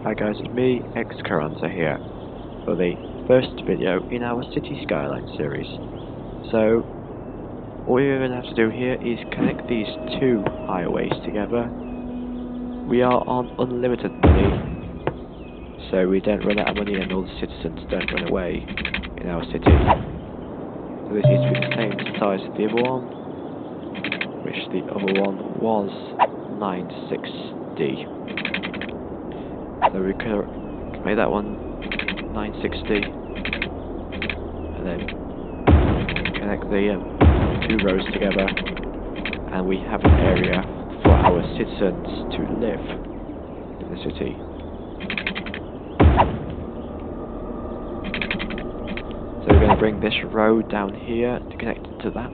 Hi guys, it's me, Xcaranza here, for the first video in our City Skylines series. So, all you're going to have to do here is connect these two highways together. We are on unlimited money, so we don't run out of money and all the citizens don't run away in our city. So this needs to be the same size as the other one, which the other one was 960. So we could make that one 960 and then connect the two roads together, and we have an area for our citizens to live in the city. So we're going to bring this road down here to connect to that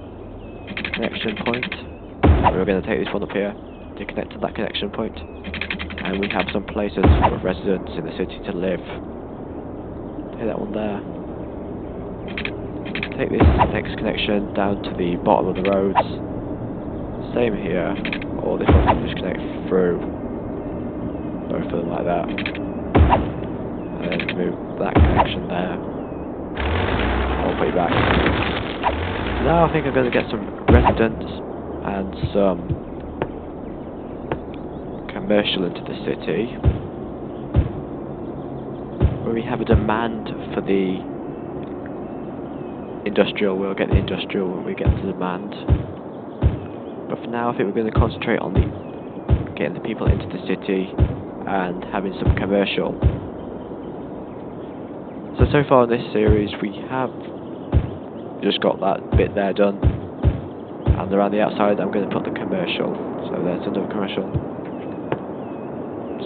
connection point. We're going to take this one up here to connect to that connection point. And we have some places for residents in the city to live. Take that one there. Take this next connection down to the bottom of the roads. Same here. Or this one can just connect through both of them like that. And then move that connection there. I'll put it back. Now I think I'm going to get some residents and some commercial into the city. When we have a demand for the industrial, we'll get the industrial when we get the demand. But for now I think we're going to concentrate on getting the people into the city and having some commercial. So far in this series we have just got that bit there done, and around the outside I'm going to put the commercial. So there's another commercial.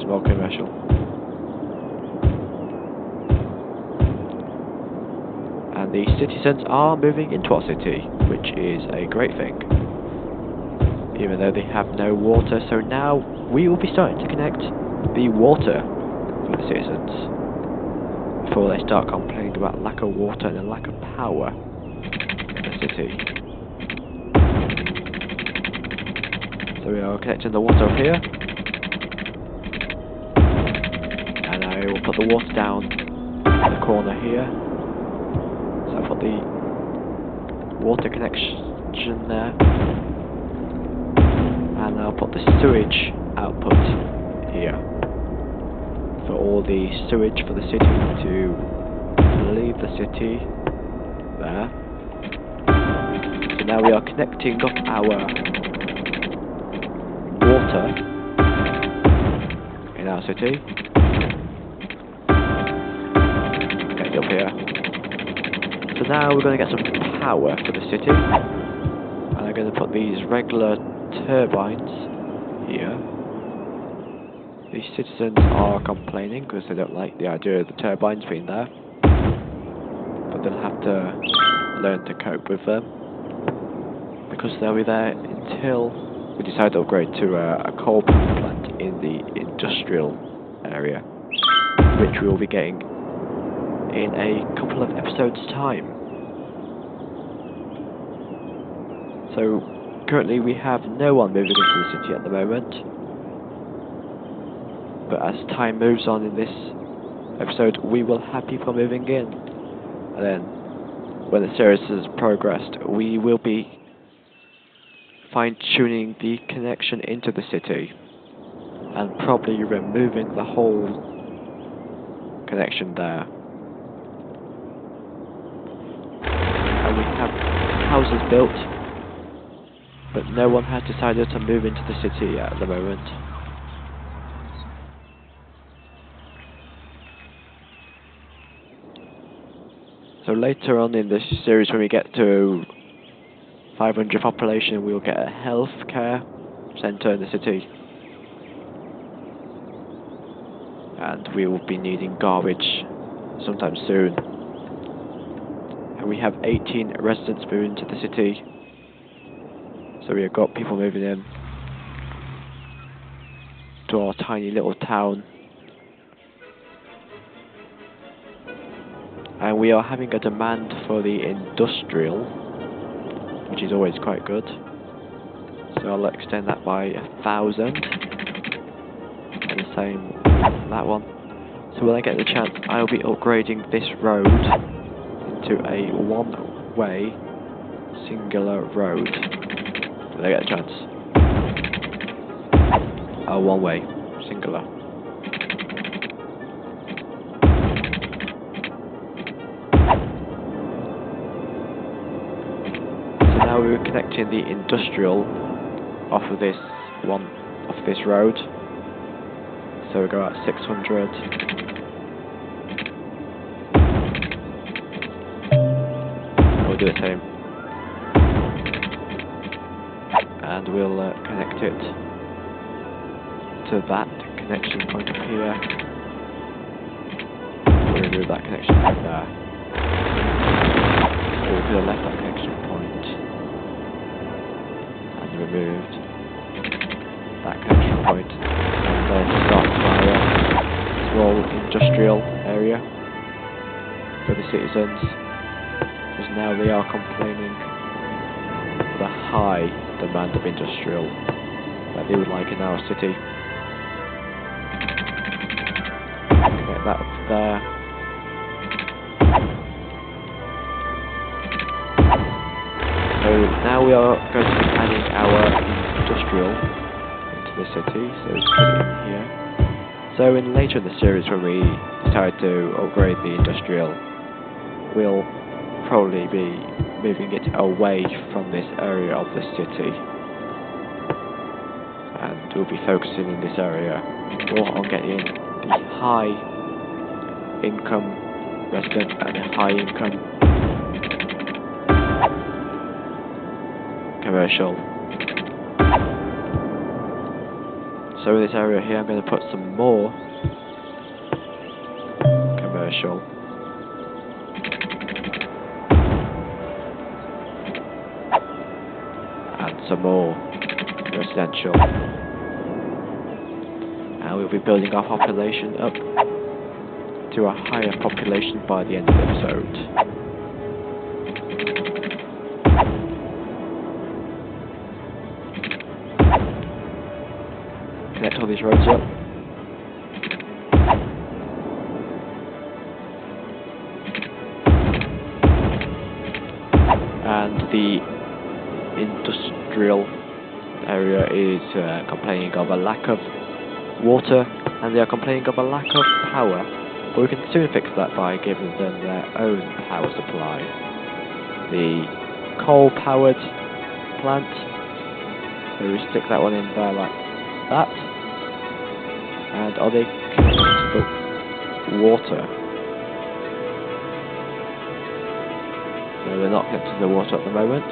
Small commercial. And the citizens are moving into our city, which is a great thing, even though they have no water. So now we will be starting to connect the water for the citizens before they start complaining about lack of water and a lack of power in the city. So we are connecting the water up here. I will put the water down in the corner here. So I'll put the water connection there, and I'll put the sewage output here for all the sewage for the city to leave the city there. So now we are connecting up our water in our city. Up here. So now we're going to get some power for the city, and I'm going to put these regular turbines here. These citizens are complaining because they don't like the idea of the turbines being there, but they'll have to learn to cope with them because they'll be there until we decide to upgrade to a coal power plant in the industrial area, which we will be getting in a couple of episodes' time. So currently we have no one moving into the city at the moment, but as time moves on in this episode we will have people moving in, and then when the series has progressed we will be fine-tuning the connection into the city and probably removing the whole connection there. We have houses built, but no one has decided to move into the city yet at the moment. So later on in this series, when we get to 500 population, we will get a healthcare centre in the city, and we will be needing garbage sometime soon. And we have 18 residents moving to the city, so we have got people moving in to our tiny little town, and we are having a demand for the industrial, which is always quite good. So I'll extend that by 1,000, and the same that one. So when I get the chance, I'll be upgrading this road into a one-way singular road. When I get the chance. A one-way singular. So now we're connecting the industrial off of this road. So we go at 600. We'll do the same. And we'll connect it to that connection point up here. We'll remove that connection point there. So we could have left that connection point and removed that connection point, and then start our small industrial area for the citizens, because now they are complaining for the high demand of industrial that they would like in our city. Get that up there. So now we are going to be adding our industrial into the city, so let's put it in here. So later in the series, when we decide to upgrade the industrial, we'll probably be moving it away from this area of the city, and we'll be focusing in this area more on getting the high income resident and the high income commercial. So in this area here, I'm going to put some more commercial. And some more residential. And we'll be building our population up to a higher population by the end of the episode. Connect all these roads up. And the industrial area is complaining of a lack of water, and they are complaining of a lack of power, but we can soon fix that by giving them their own power supply. The coal-powered plant, so we stick that one in there like that. And are they connected to the water? No, they're not connected to the water at the moment.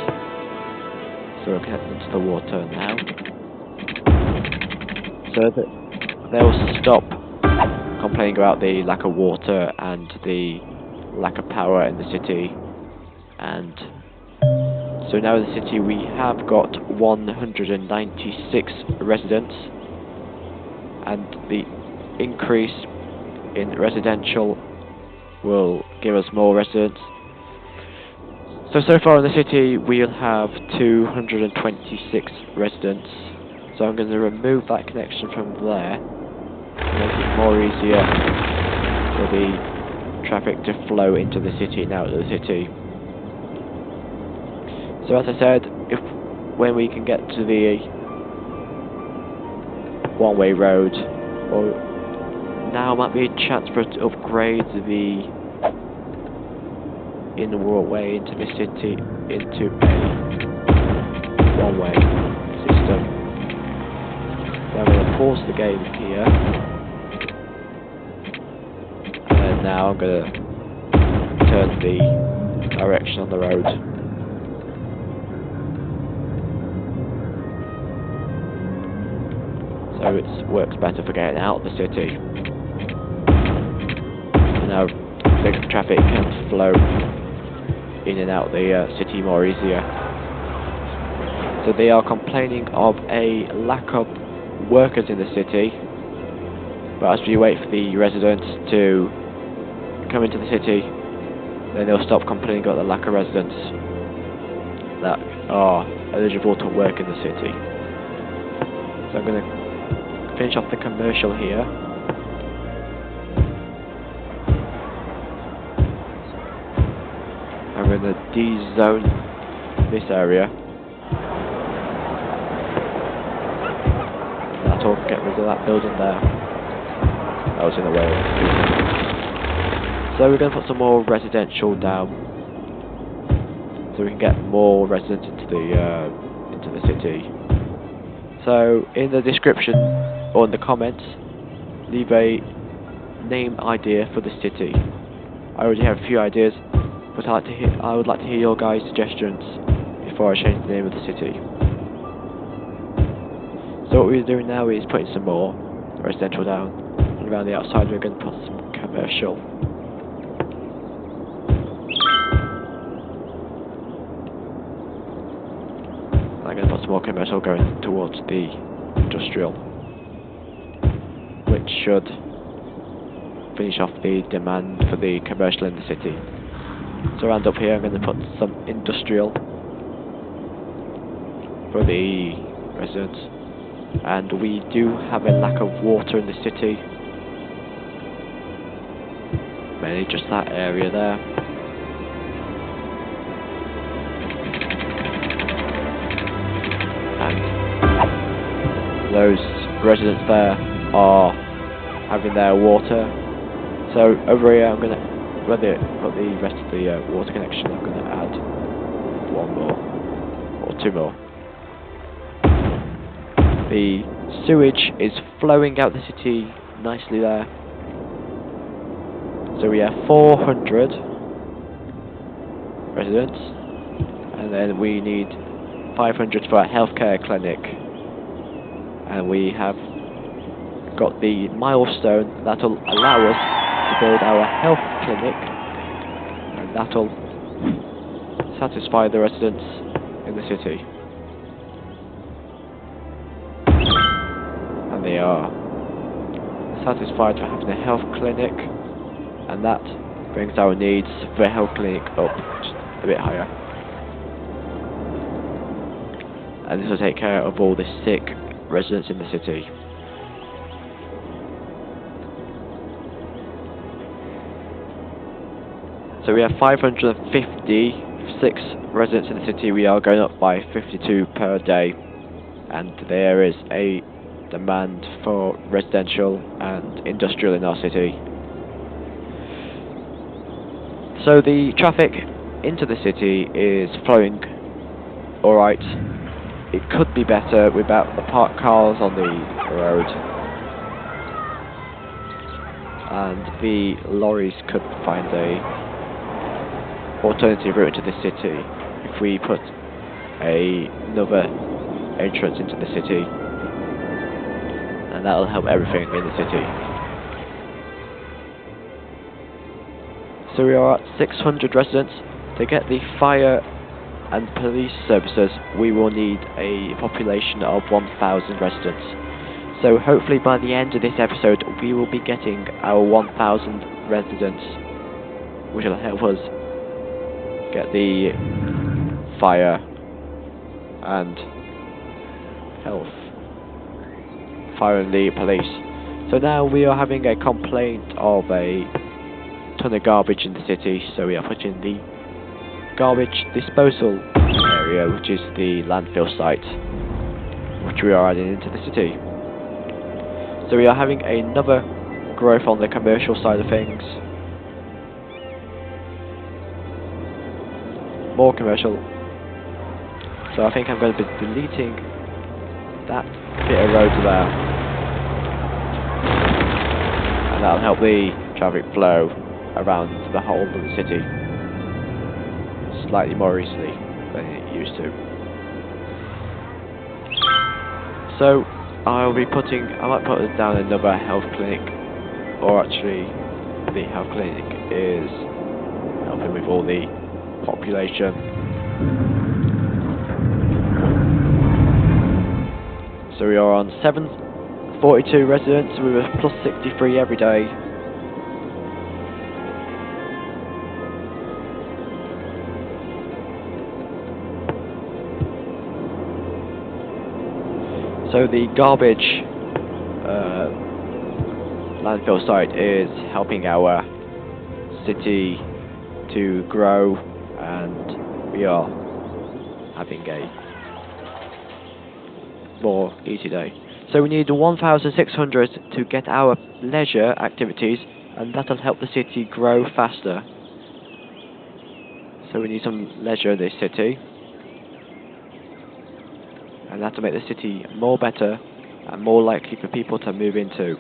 So we're connecting to the water now. So that they'll stop complaining about the lack of water and the lack of power in the city. And so now in the city we have got 196 residents, and the increase in residential will give us more residents. So far in the city we'll have 226 residents. So I'm going to remove that connection from there to make it more easier for the traffic to flow into the city and out of the city. So as I said, when we can get to the one-way road, or now might be a chance for us to upgrade the inner way into the city into a one-way system. So I'm going to pause the game here, and now I'm going to turn the direction on the road. So it works better for getting out of the city. And now the traffic can flow in and out the city more easier. So they are complaining of a lack of workers in the city, but as we wait for the residents to come into the city, then they'll stop complaining about the lack of residents that are eligible to work in the city. So I'm going to finish off the commercial here, I'm going to D-zone this area. That'll get rid of that building there. That was in the way. So we're going to put some more residential down, so we can get more residents into the city. So in the description or in the comments, leave a name idea for the city. I already have a few ideas, but I would like to hear your guys' suggestions before I change the name of the city. So what we're doing now is putting some more residential down, and around the outside we're going to put some commercial. I'm going to put some more commercial going towards the industrial, which should finish off the demand for the commercial in the city. So around up here I'm going to put some industrial for the residents, and we do have a lack of water in the city, mainly just that area there. And those residents there are having their water. So over here I'm going to, put the rest of the water connection, I'm going to add one more, or two more. The sewage is flowing out the city nicely there. So we have 400 residents, and then we need 500 for a healthcare clinic, and we have got the milestone that'll allow us to build our health clinic, and that'll satisfy the residents in the city. And they are satisfied for having a health clinic, and that brings our needs for a health clinic up just a bit higher. And this will take care of all the sick residents in the city. So we have 556 residents in the city. We are going up by 52 per day, and there is a demand for residential and industrial in our city. So the traffic into the city is flowing alright. It could be better without the parked cars on the road, and the lorries could find a alternative route into the city if we put another entrance into the city, and that will help everything in the city. So we are at 600 residents. To get the fire and police services, we will need a population of 1,000 residents. So hopefully by the end of this episode we will be getting our 1,000 residents, which will help us get the fire and health, fire and the police. So now we are having a complaint of a ton of garbage in the city, so we are putting the garbage disposal area, which is the landfill site, which we are adding into the city. So we are having another growth on the commercial side of things. More commercial. So I think I'm going to be deleting that bit of road there, and that'll help the traffic flow around the whole of the city slightly more easily than it used to. So I might put down another health clinic, or actually the health clinic is helping with all the population. So we are on 742 residents with a plus 63 every day. So the garbage landfill site is helping our city to grow and we are having a more easy day. So we need 1,600 to get our leisure activities, and that'll help the city grow faster. So we need some leisure in this city, and that'll make the city more better and more likely for people to move into.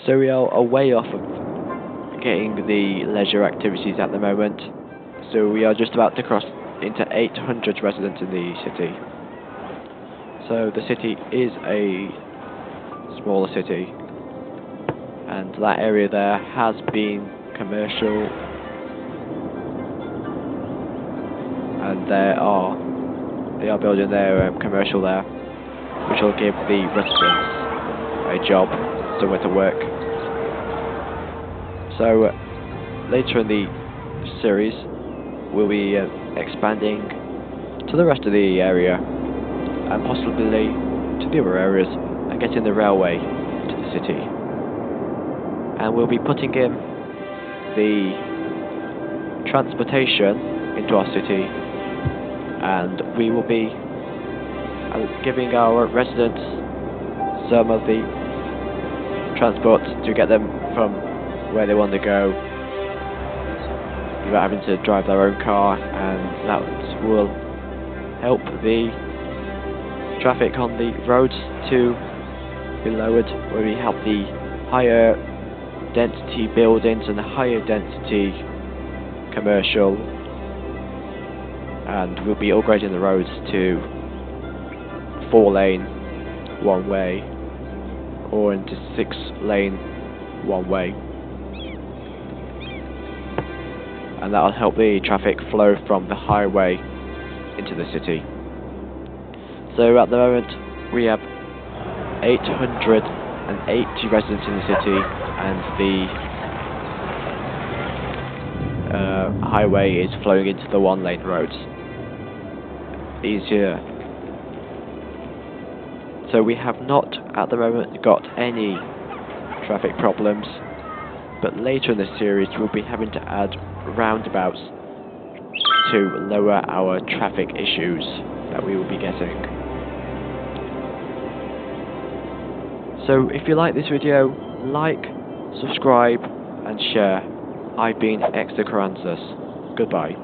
So we are way off of getting the leisure activities at the moment. So we are just about to cross into 800 residents in the city. So the city is a smaller city, and that area there has been commercial, and they are building their commercial there, which will give the residents a job, somewhere to work. So later in the series we'll be expanding to the rest of the area, and possibly to the other areas, and getting the railway into the city. And we'll be putting in the transportation into our city, and we will be giving our residents some of the transport to get them from where they want to go without having to drive their own car, and that will help the traffic on the roads to be lowered, where we help the higher density buildings and the higher density commercial, and we'll be upgrading the roads to 4-lane one-way or into 6-lane one-way, and that will help the traffic flow from the highway into the city. So at the moment we have 880 residents in the city, and the highway is flowing into the 1-lane roads. Easier. So we have not at the moment got any traffic problems, but later in the series we'll be having to add roundabouts to lower our traffic issues that we will be getting. So if you like this video, like, subscribe and share. I've been Extra Caranthus. Goodbye.